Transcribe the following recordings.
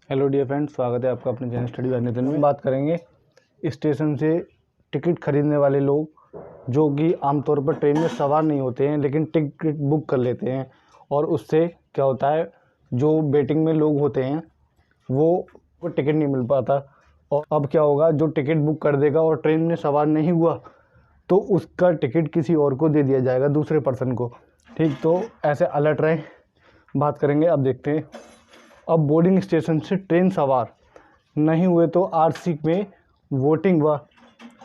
Hello dear friends, स्वागत है आपका अपने चैनल स्टडी बाय नितिन में। बात करेंगे स्टेशन से टिकट खरीदने वाले लोग जो कि आमतौर पर ट्रेन में सवार नहीं होते हैं लेकिन टिकट बुक कर लेते हैं, और उससे क्या होता है, जो वेटिंग में लोग होते हैं वो टिकट नहीं मिल पाता। और अब क्या होगा, जो टिकट बुक कर देगा और ट्रेन में सवार नहीं हुआ तो उसका टिकट किसी और को दे दिया जाएगा, दूसरे पर्सन को। ठीक, तो ऐसे अलर्ट रहें। बात करेंगे, अब देखते हैं। अब बोर्डिंग स्टेशन से ट्रेन सवार नहीं हुए तो आरसी में वोटिंग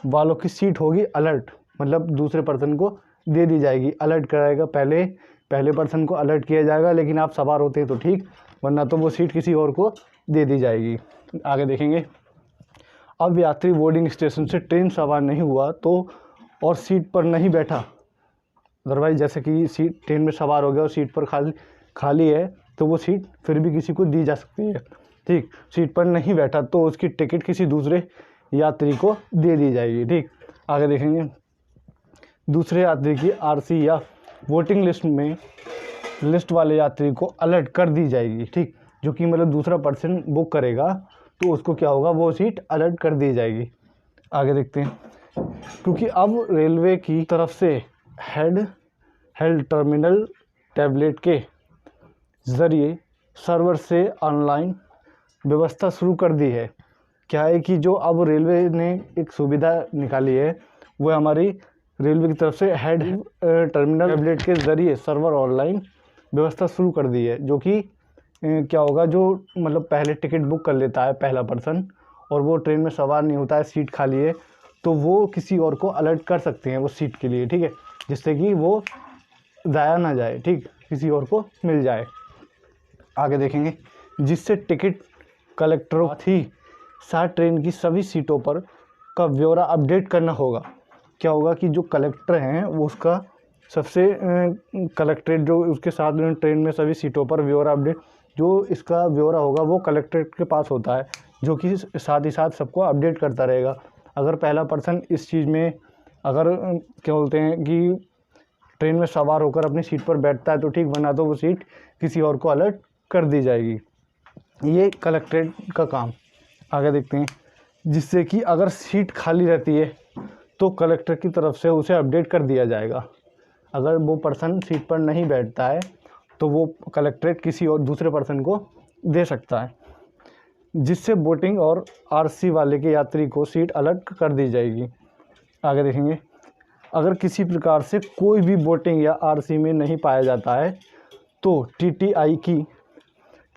वालों की सीट होगी अलर्ट, मतलब दूसरे पर्सन को दे दी जाएगी। अलर्ट कराएगा, पहले पर्सन को अलर्ट किया जाएगा, लेकिन आप सवार होते हैं तो ठीक, वरना तो वो सीट किसी और को दे दी जाएगी। आगे देखेंगे। अब यात्री बोर्डिंग स्टेशन से ट्रेन सवार नहीं हुआ तो और सीट पर नहीं बैठा, अदरवाइज जैसे कि सीट ट्रेन में सवार हो गया और सीट पर खाली है तो वो सीट फिर भी किसी को दी जा सकती है। ठीक, सीट पर नहीं बैठा तो उसकी टिकट किसी दूसरे यात्री को दे दी जाएगी। ठीक, आगे देखेंगे। दूसरे यात्री की आरसी या वोटिंग लिस्ट वाले यात्री को अलर्ट कर दी जाएगी। ठीक, जो कि मतलब दूसरा पर्सन बुक करेगा तो उसको क्या होगा, वो सीट अलर्ट कर दी जाएगी। आगे देखते हैं। क्योंकि अब रेलवे की तरफ से हेल्ड टर्मिनल टैबलेट के ज़रिए सर्वर से ऑनलाइन व्यवस्था शुरू कर दी है। क्या है कि जो अब रेलवे ने एक सुविधा निकाली है, वो हमारी रेलवे की तरफ से हेड टर्मिनल टैबलेट के ज़रिए सर्वर ऑनलाइन व्यवस्था शुरू कर दी है। जो कि क्या होगा, जो मतलब पहले टिकट बुक कर लेता है पहला पर्सन और वो ट्रेन में सवार नहीं होता है, सीट खाली है, तो वो किसी और को अलर्ट कर सकते हैं वो सीट के लिए। ठीक है, जिससे कि वो ज़ाया ना जाए, ठीक, किसी और को मिल जाए। आगे देखेंगे। जिससे टिकट कलेक्टरों थी साथ ट्रेन की सभी सीटों पर का ब्यौरा अपडेट करना होगा। क्या होगा कि जो कलेक्टर हैं वो उसका सबसे कलेक्ट्रेट जो उसके साथ ट्रेन में सभी सीटों पर ब्यौरा अपडेट, जो इसका ब्यौरा होगा वो कलेक्ट्रेट के पास होता है, जो कि साथ ही साथ सबको अपडेट करता रहेगा। अगर पहला पर्सन इस चीज़ में अगर क्या बोलते हैं कि ट्रेन में सवार होकर अपनी सीट पर बैठता है तो ठीक, वरना तो वो सीट किसी और को अलर्ट कर दी जाएगी। ये कलेक्ट्रेट का काम। आगे देखते हैं। जिससे कि अगर सीट खाली रहती है तो कलेक्टर की तरफ से उसे अपडेट कर दिया जाएगा। अगर वो पर्सन सीट पर नहीं बैठता है तो वो कलेक्ट्रेट किसी और दूसरे पर्सन को दे सकता है। जिससे बोटिंग और आरसी वाले के यात्री को सीट अलर्ट कर दी जाएगी। आगे देखेंगे। अगर किसी प्रकार से कोई भी बोटिंग या आरसी में नहीं पाया जाता है तो टीटीआई की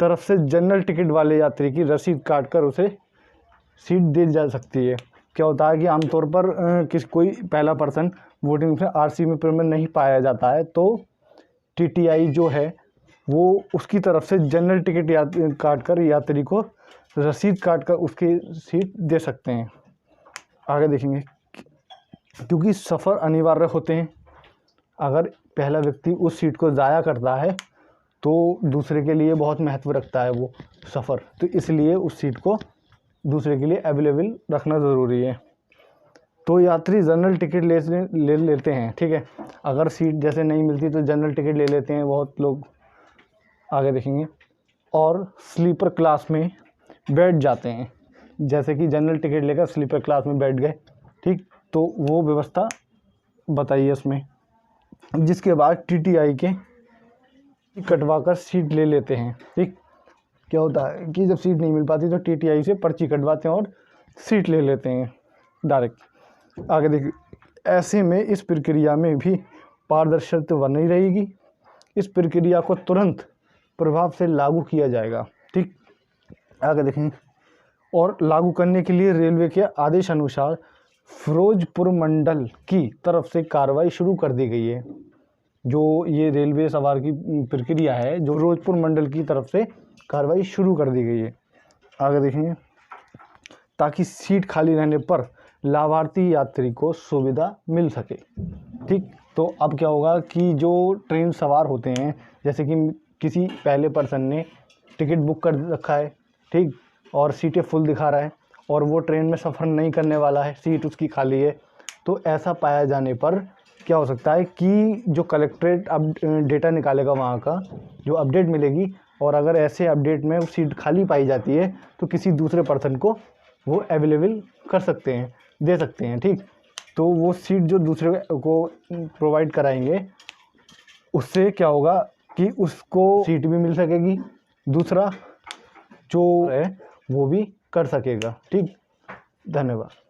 तरफ से जनरल टिकट वाले यात्री की रसीद काट कर उसे सीट दी जा सकती है। क्या होता है कि आमतौर पर कोई पहला पर्सन वोटिंग में आरसी में नहीं पाया जाता है तो टीटीआई जो है वो उसकी तरफ से जनरल टिकट काट कर यात्री को रसीद काट कर उसकी सीट दे सकते हैं। आगे देखेंगे। क्योंकि सफ़र अनिवार्य होते हैं, अगर पहला व्यक्ति उस सीट को ज़ाया करता है तो दूसरे के लिए बहुत महत्व रखता है वो सफ़र, तो इसलिए उस सीट को दूसरे के लिए अवेलेबल रखना ज़रूरी है। तो यात्री जनरल टिकट ले लेते हैं। ठीक है, अगर सीट जैसे नहीं मिलती तो जनरल टिकट ले लेते हैं बहुत लोग। आगे देखेंगे। और स्लीपर क्लास में बैठ जाते हैं, जैसे कि जनरल टिकट लेकर स्लीपर क्लास में बैठ गए। ठीक, तो वो व्यवस्था बताइए इसमें। जिसके बाद टीटीआई के कटवा कर सीट ले लेते हैं। ठीक, क्या होता है कि जब सीट नहीं मिल पाती तो टीटीआई से पर्ची कटवाते हैं और सीट ले लेते हैं डायरेक्ट। आगे देखिए। ऐसे में इस प्रक्रिया में भी पारदर्शिता बनी रहेगी। इस प्रक्रिया को तुरंत प्रभाव से लागू किया जाएगा। ठीक, आगे देखें। और लागू करने के लिए रेलवे के आदेश अनुसार फिरोजपुर मंडल की तरफ से कार्रवाई शुरू कर दी गई है। जो ये रेलवे सवार की प्रक्रिया है, जो फिरोजपुर मंडल की तरफ से कार्रवाई शुरू कर दी गई है। आगे देखेंगे। ताकि सीट खाली रहने पर लाभार्थी यात्री को सुविधा मिल सके। ठीक, तो अब क्या होगा कि जो ट्रेन सवार होते हैं, जैसे कि किसी पहले पर्सन ने टिकट बुक कर रखा है, ठीक, और सीटें फुल दिखा रहा है और वो ट्रेन में सफ़र नहीं करने वाला है, सीट उसकी खाली है, तो ऐसा पाया जाने पर क्या हो सकता है कि जो कलेक्ट्रेट अब डेटा निकालेगा वहाँ का, जो अपडेट मिलेगी, और अगर ऐसे अपडेट में सीट खाली पाई जाती है तो किसी दूसरे पर्सन को वो अवेलेबल कर सकते हैं, दे सकते हैं। ठीक, तो वो सीट जो दूसरे को प्रोवाइड कराएंगे उससे क्या होगा कि उसको सीट भी मिल सकेगी, दूसरा जो है वो भी कर सकेगा। ठीक, धन्यवाद।